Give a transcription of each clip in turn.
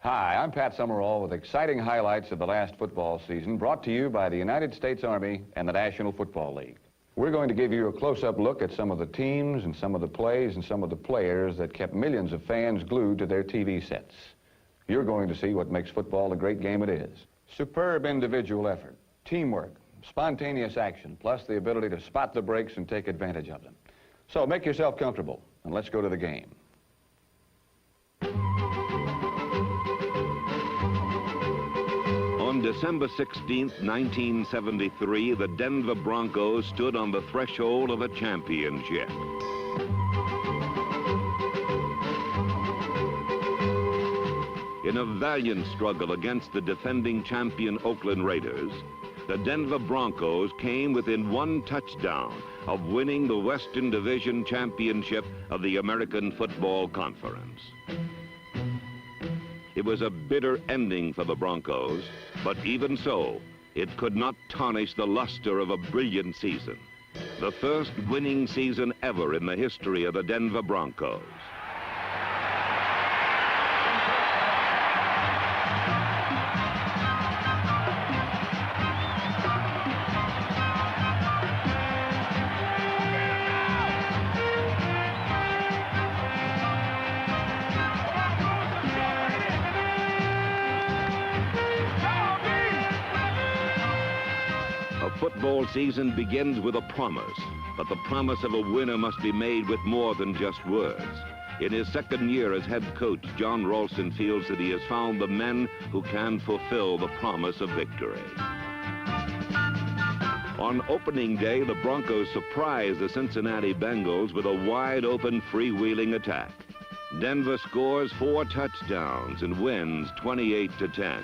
Hi, I'm Pat Summerall with exciting highlights of the last football season brought to you by the United States Army and the National Football League. We're going to give you a close-up look at some of the teams and some of the plays and some of the players that kept millions of fans glued to their TV sets. You're going to see what makes football the great game it is. Superb individual effort, teamwork, spontaneous action, plus the ability to spot the breaks and take advantage of them. So make yourself comfortable and let's go to the game. On December 16th, 1973, the Denver Broncos stood on the threshold of a championship. In a valiant struggle against the defending champion Oakland Raiders, the Denver Broncos came within one touchdown of winning the Western Division Championship of the American Football Conference. It was a bitter ending for the Broncos, but even so, it could not tarnish the luster of a brilliant season. The first winning season ever in the history of the Denver Broncos. Football season begins with a promise, but the promise of a winner must be made with more than just words. In his second year as head coach, John Ralston feels that he has found the men who can fulfill the promise of victory. On opening day, the Broncos surprise the Cincinnati Bengals with a wide-open freewheeling attack. Denver scores 4 touchdowns and wins 28-10.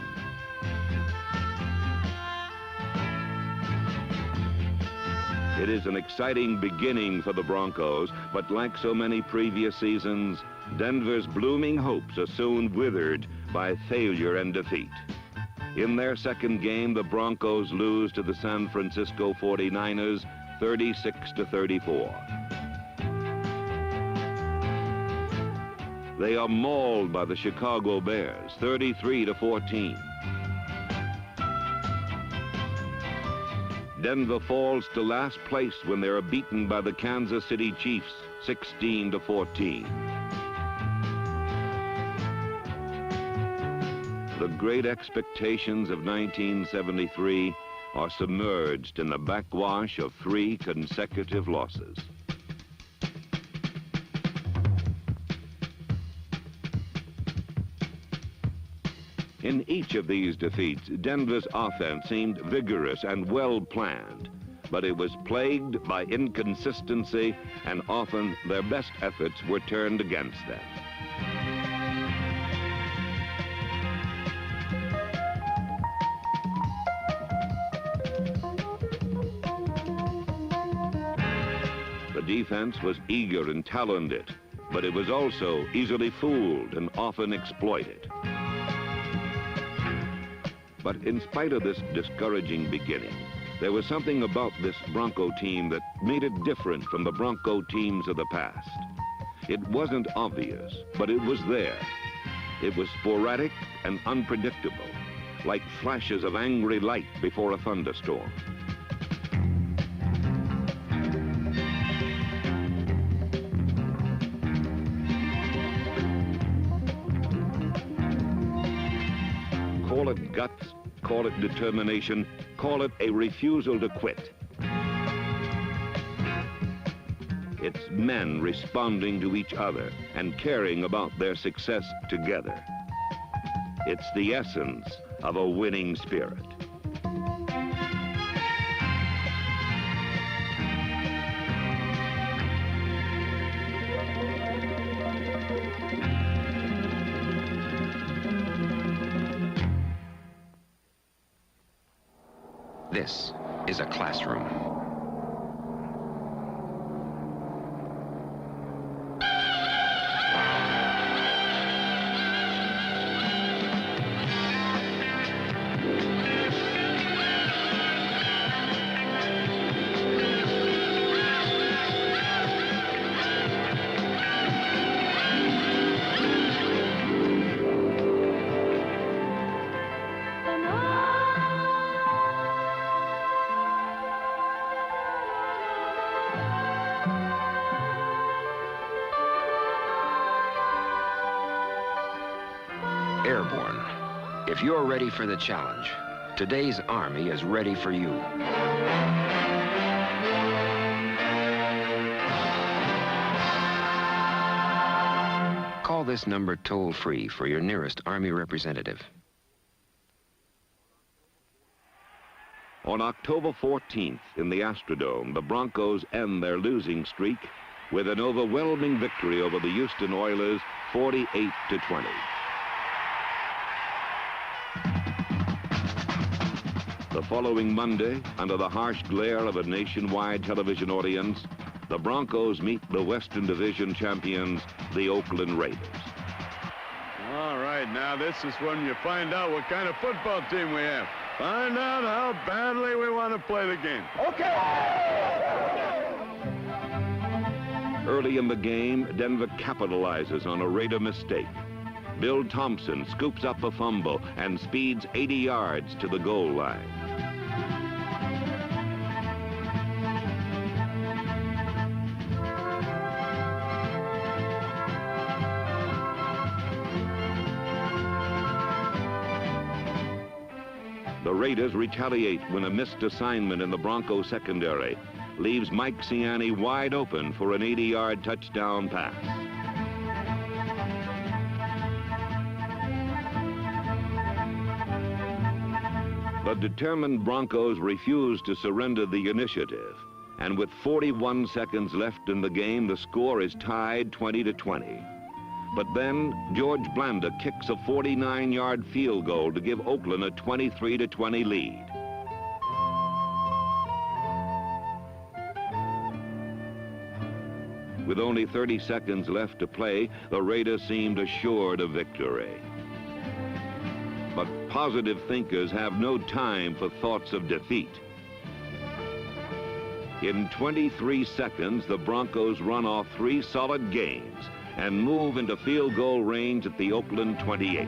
It is an exciting beginning for the Broncos, but like so many previous seasons, Denver's blooming hopes are soon withered by failure and defeat. In their second game, the Broncos lose to the San Francisco 49ers 36-34. They are mauled by the Chicago Bears 33-14. Denver falls to last place when they are beaten by the Kansas City Chiefs 16-14. The great expectations of 1973 are submerged in the backwash of 3 consecutive losses. In each of these defeats, Denver's offense seemed vigorous and well-planned, but it was plagued by inconsistency, and often their best efforts were turned against them. The defense was eager and talented, but it was also easily fooled and often exploited. But in spite of this discouraging beginning, there was something about this Bronco team that made it different from the Bronco teams of the past. It wasn't obvious, but it was there. It was sporadic and unpredictable, like flashes of angry light before a thunderstorm. Call it guts, call it determination, call it a refusal to quit. It's men responding to each other and caring about their success together. It's the essence of a winning spirit. This is a classroom. Airborne. If you're ready for the challenge, today's Army is ready for you. Call this number toll-free for your nearest Army representative. On October 14th in the Astrodome, the Broncos end their losing streak with an overwhelming victory over the Houston Oilers, 48-20. The following Monday, under the harsh glare of a nationwide television audience, the Broncos meet the Western Division champions, the Oakland Raiders. All right, now this is when you find out what kind of football team we have. Find out how badly we want to play the game. Okay! Early in the game, Denver capitalizes on a Raider mistake. Bill Thompson scoops up a fumble and speeds 80 yards to the goal line. The Raiders retaliate when a missed assignment in the Broncos secondary leaves Mike Ciani wide open for an 80-yard touchdown pass. The determined Broncos refuse to surrender the initiative, and with 41 seconds left in the game, the score is tied 20-20. But then George Blanda kicks a 49-yard field goal to give Oakland a 23-20 lead. With only 30 seconds left to play, the Raiders seemed assured of victory. But positive thinkers have no time for thoughts of defeat. In 23 seconds, the Broncos run off 3 solid games and move into field goal range at the Oakland 28.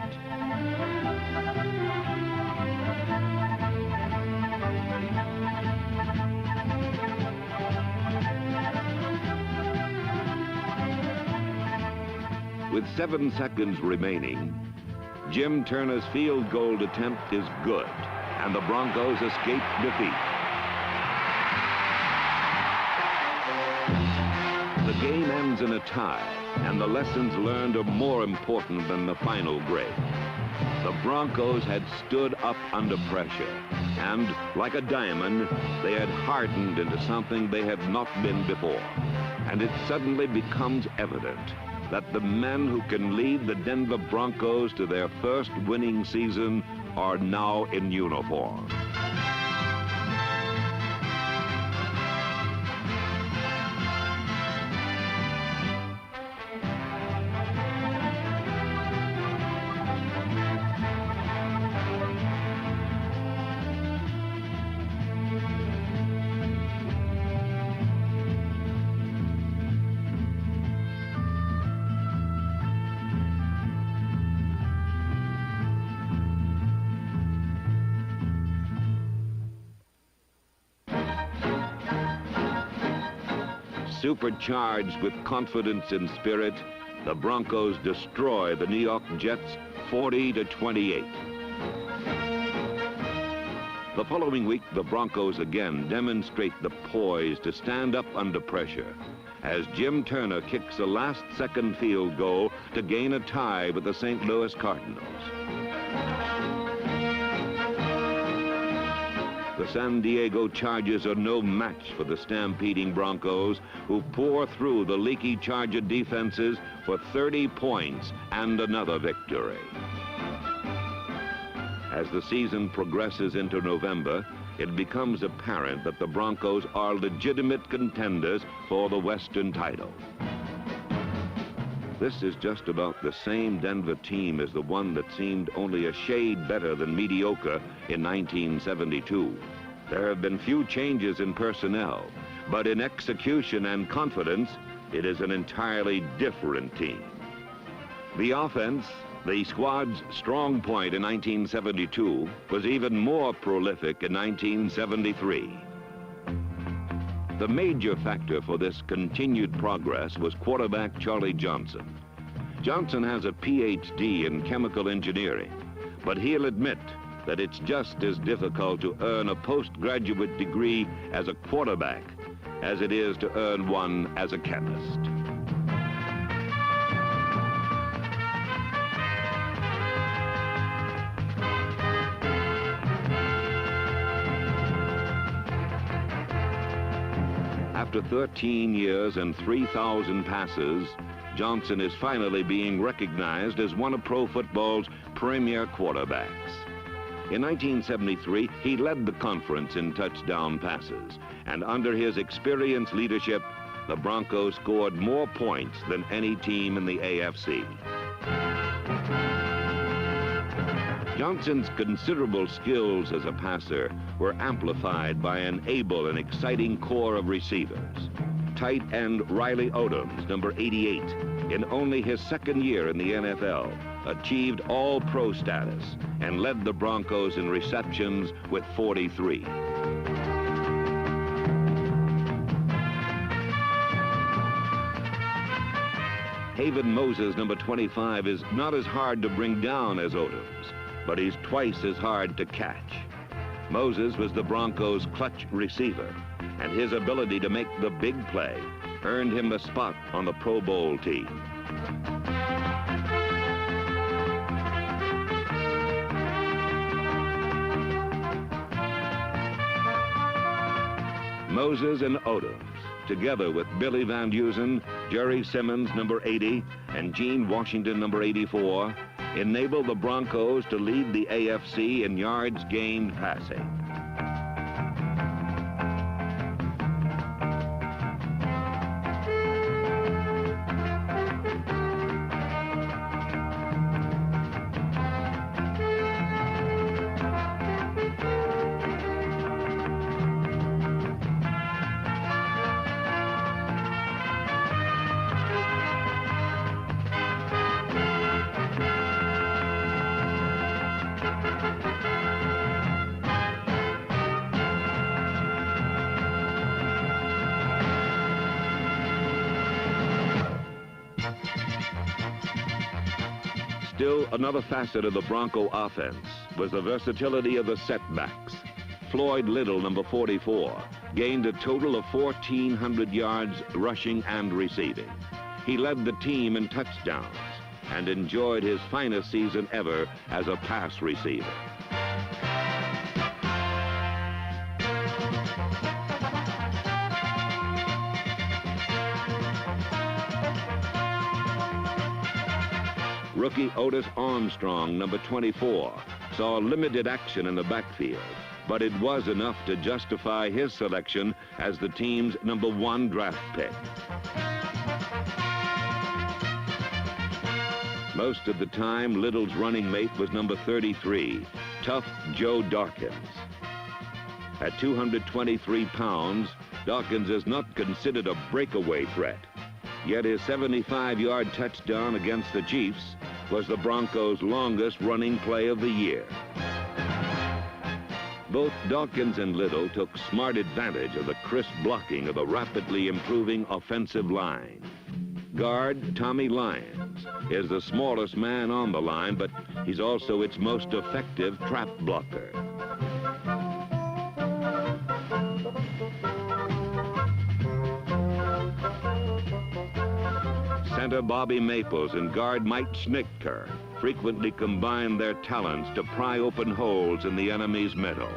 With 7 seconds remaining, Jim Turner's field goal attempt is good, and the Broncos escape defeat. The game ends in a tie, and the lessons learned are more important than the final grade. The Broncos had stood up under pressure, and like a diamond, they had hardened into something they had not been before. And it suddenly becomes evident that the men who can lead the Denver Broncos to their first winning season are now in uniform. Supercharged with confidence and spirit, the Broncos destroy the New York Jets 40-28. The following week, the Broncos again demonstrate the poise to stand up under pressure as Jim Turner kicks a last-second field goal to gain a tie with the St. Louis Cardinals. The San Diego Chargers are no match for the stampeding Broncos, who pour through the leaky Charger defenses for 30 points and another victory. As the season progresses into November, it becomes apparent that the Broncos are legitimate contenders for the Western title. This is just about the same Denver team as the one that seemed only a shade better than mediocre in 1972. There have been few changes in personnel, but in execution and confidence, it is an entirely different team. The offense, the squad's strong point in 1972, was even more prolific in 1973. The major factor for this continued progress was quarterback Charlie Johnson. Johnson has a PhD in chemical engineering, but he'll admit that it's just as difficult to earn a postgraduate degree as a quarterback as it is to earn one as a chemist. After 13 years and 3,000 passes, Johnson is finally being recognized as one of pro football's premier quarterbacks. In 1973, he led the conference in touchdown passes, and under his experienced leadership, the Broncos scored more points than any team in the AFC. Johnson's considerable skills as a passer were amplified by an able and exciting core of receivers. Tight end Riley Odoms, number 88, in only his second year in the NFL, achieved All-Pro status and led the Broncos in receptions with 43. Haven Moses, number 25, is not as hard to bring down as Odoms, but he's twice as hard to catch. Moses was the Broncos' clutch receiver, and his ability to make the big play earned him a spot on the Pro Bowl team. Moses and Odoms, together with Billy Van Dusen, Jerry Simmons, number 80, and Gene Washington, number 84, enabled the Broncos to lead the AFC in yards gained passing. Still, another facet of the Bronco offense was the versatility of the setbacks. Floyd Little, number 44, gained a total of 1,400 yards rushing and receiving. He led the team in touchdowns and enjoyed his finest season ever as a pass receiver. Rookie Otis Armstrong, number 24, saw limited action in the backfield, but it was enough to justify his selection as the team's number 1 draft pick. Most of the time, Little's running mate was number 33, tough Joe Dawkins. At 223 pounds, Dawkins is not considered a breakaway threat, yet his 75-yard touchdown against the Chiefs was the Broncos' longest running play of the year. Both Dawkins and Little took smart advantage of the crisp blocking of the rapidly improving offensive line. Guard Tommy Lyons is the smallest man on the line, but he's also its most effective trap blocker. Center Bobby Maples and guard Mike Schnittker frequently combined their talents to pry open holes in the enemy's middle.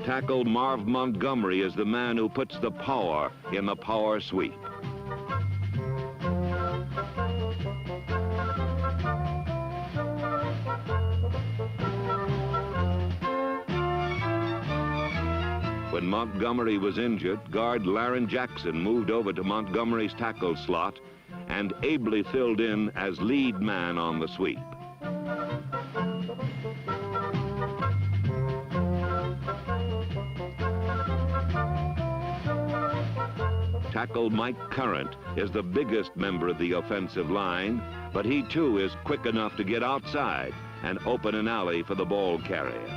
Tackle Marv Montgomery is the man who puts the power in the power sweep. When Montgomery was injured, guard Laren Jackson moved over to Montgomery's tackle slot and ably filled in as lead man on the sweep. Tackle Mike Current is the biggest member of the offensive line but he too is quick enough to get outside and open an alley for the ball carrier.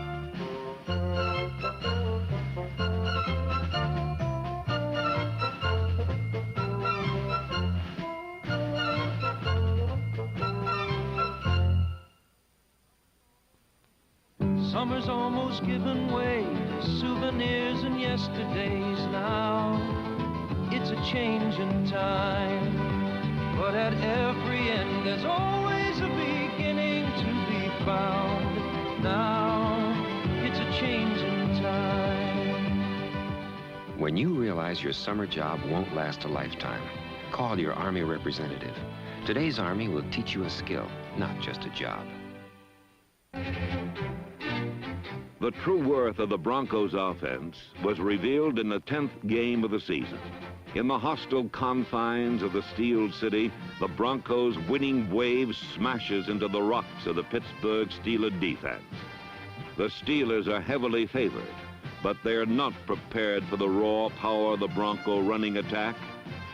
Summer's almost given way to souvenirs and yesterdays now. It's a change in time, but at every end there's always a beginning to be found. Now it's a change in time. When you realize your summer job won't last a lifetime, call your Army representative. Today's Army will teach you a skill, not just a job. The true worth of the Broncos' offense was revealed in the 10th game of the season. In the hostile confines of the Steel City, the Broncos' winning wave smashes into the rocks of the Pittsburgh Steelers defense. The Steelers are heavily favored, but they're not prepared for the raw power of the Bronco running attack,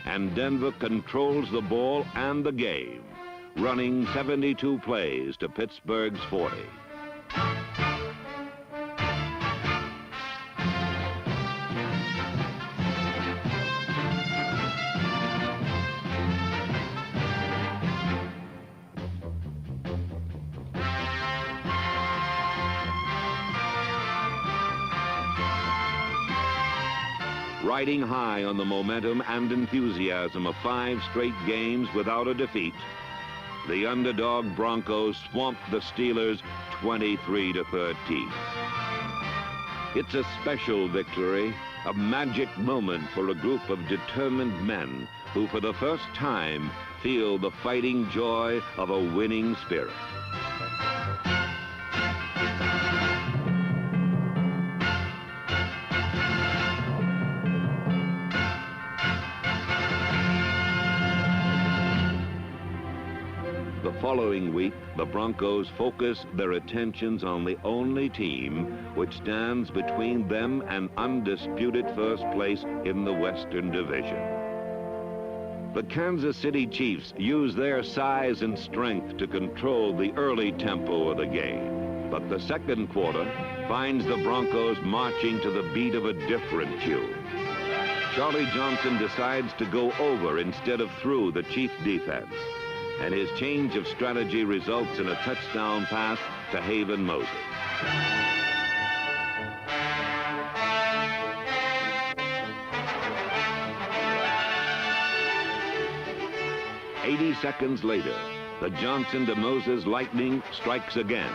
and Denver controls the ball and the game, running 72 plays to Pittsburgh's 40. Riding high on the momentum and enthusiasm of 5 straight games without a defeat, the underdog Broncos swamped the Steelers 23-13. It's a special victory, a magic moment for a group of determined men who for the first time feel the fighting joy of a winning spirit. The following week, the Broncos focus their attentions on the only team which stands between them and undisputed first place in the Western Division. The Kansas City Chiefs use their size and strength to control the early tempo of the game, but the second quarter finds the Broncos marching to the beat of a different tune. Charlie Johnson decides to go over instead of through the Chief defense, and his change of strategy results in a touchdown pass to Haven Moses. Seconds later, the Johnson to Moses lightning strikes again.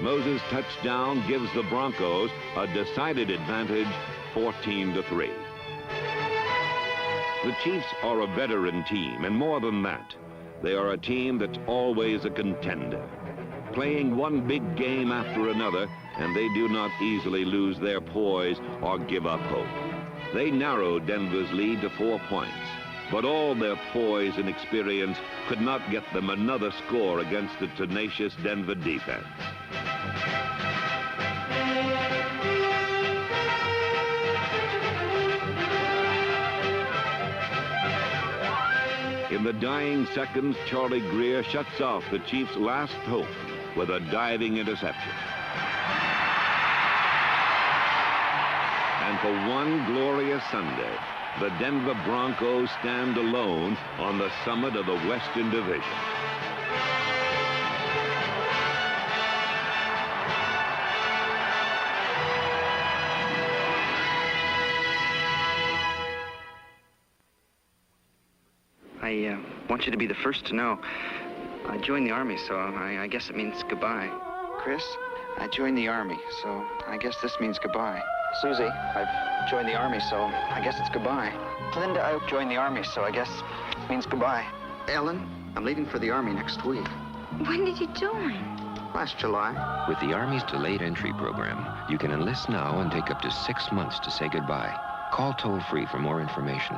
Moses' touchdown gives the Broncos a decided advantage, 14-3. The Chiefs are a veteran team, and more than that, they are a team that's always a contender, playing one big game after another, and they do not easily lose their poise or give up hope. They narrowed Denver's lead to 4 points, but all their poise and experience could not get them another score against the tenacious Denver defense. In the dying seconds, Charlie Greer shuts off the Chiefs' last hope with a diving interception. And for one glorious Sunday, the Denver Broncos stand alone on the summit of the Western Division. I want you to be the first to know. I joined the Army, so I guess it means goodbye. Chris, I joined the Army, so I guess this means goodbye. Susie, I've joined the Army, so I guess it's goodbye. Linda, I joined the Army, so I guess it means goodbye. Ellen, I'm leaving for the Army next week. When did you join? Last July. With the Army's delayed entry program, you can enlist now and take up to 6 months to say goodbye. Call toll-free for more information.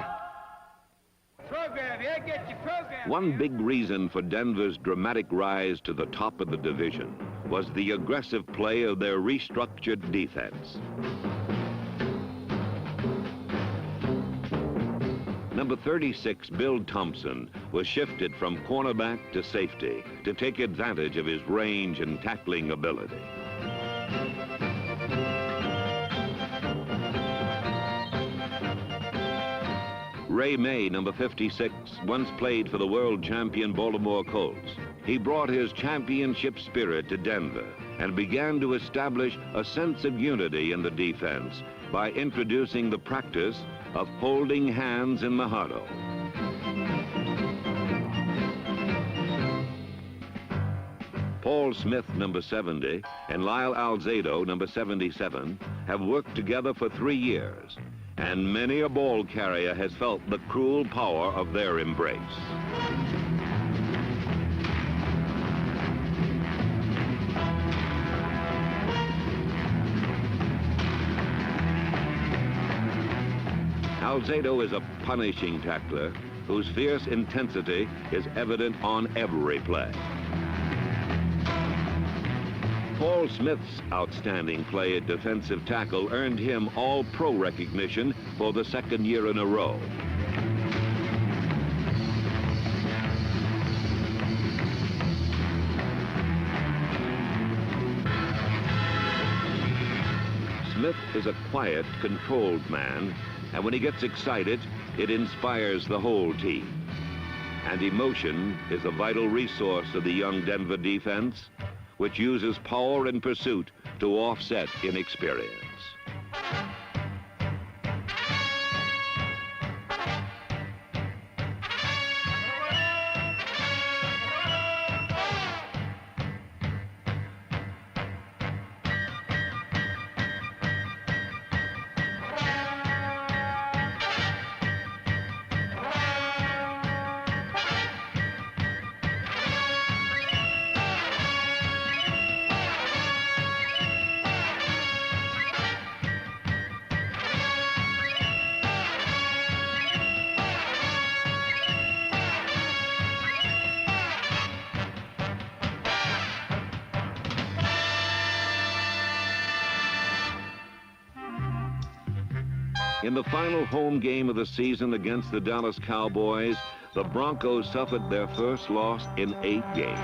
One big reason for Denver's dramatic rise to the top of the division was the aggressive play of their restructured defense. Number 36, Bill Thompson, was shifted from cornerback to safety to take advantage of his range and tackling ability. Ray May, number 56, once played for the world champion Baltimore Colts. He brought his championship spirit to Denver and began to establish a sense of unity in the defense by introducing the practice of holding hands in the huddle. Paul Smith, number 70, and Lyle Alzado, number 77, have worked together for 3 years, and many a ball carrier has felt the cruel power of their embrace. Alzado is a punishing tackler whose fierce intensity is evident on every play. Paul Smith's outstanding play at defensive tackle earned him All-Pro recognition for the 2nd year in a row. Smith is a quiet, controlled man, and when he gets excited, it inspires the whole team. And emotion is a vital resource of the young Denver defense, which uses power and pursuit to offset inexperience. In the final home game of the season against the Dallas Cowboys, the Broncos suffered their first loss in 8 games.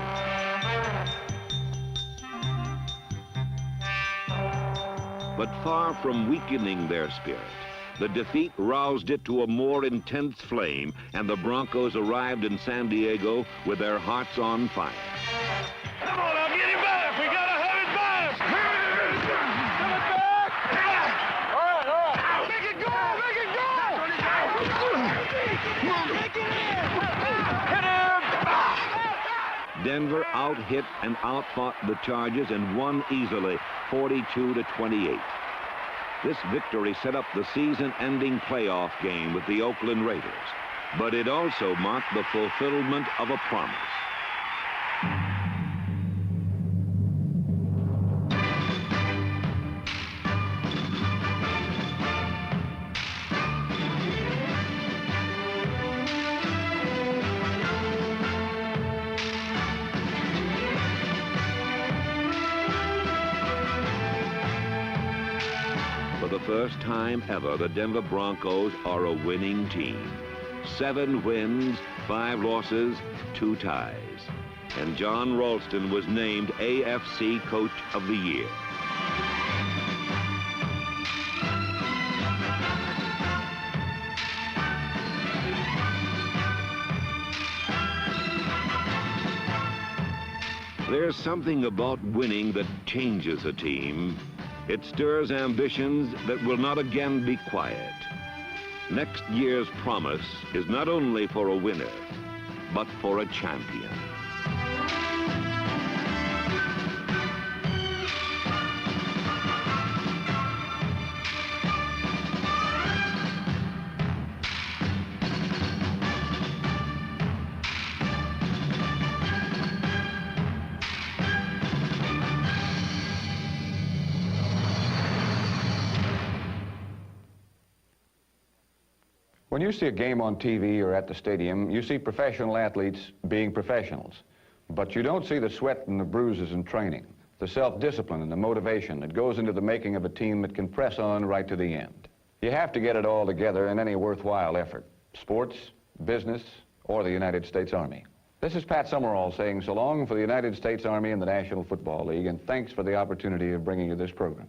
But far from weakening their spirit, the defeat roused it to a more intense flame, and the Broncos arrived in San Diego with their hearts on fire. Come on, I'll get him back. We gotta have it back. Come it back. All right. Make it go. Make it go. Make it in. Hit him. Denver out-hit and out-fought the Chargers and won easily, 42-28. This victory set up the season-ending playoff game with the Oakland Raiders, but it also marked the fulfillment of a promise. For the first time ever, the Denver Broncos are a winning team. 7 wins, 5 losses, 2 ties. And John Ralston was named AFC Coach of the Year. There's something about winning that changes a team. It stirs ambitions that will not again be quiet. Next year's promise is not only for a winner, but for a champion. When you see a game on TV or at the stadium, you see professional athletes being professionals. But you don't see the sweat and the bruises in training, the self-discipline and the motivation that goes into the making of a team that can press on right to the end. You have to get it all together in any worthwhile effort. sports, business, or the United States Army. This is Pat Summerall saying so long for the United States Army and the National Football League, and thanks for the opportunity of bringing you this program.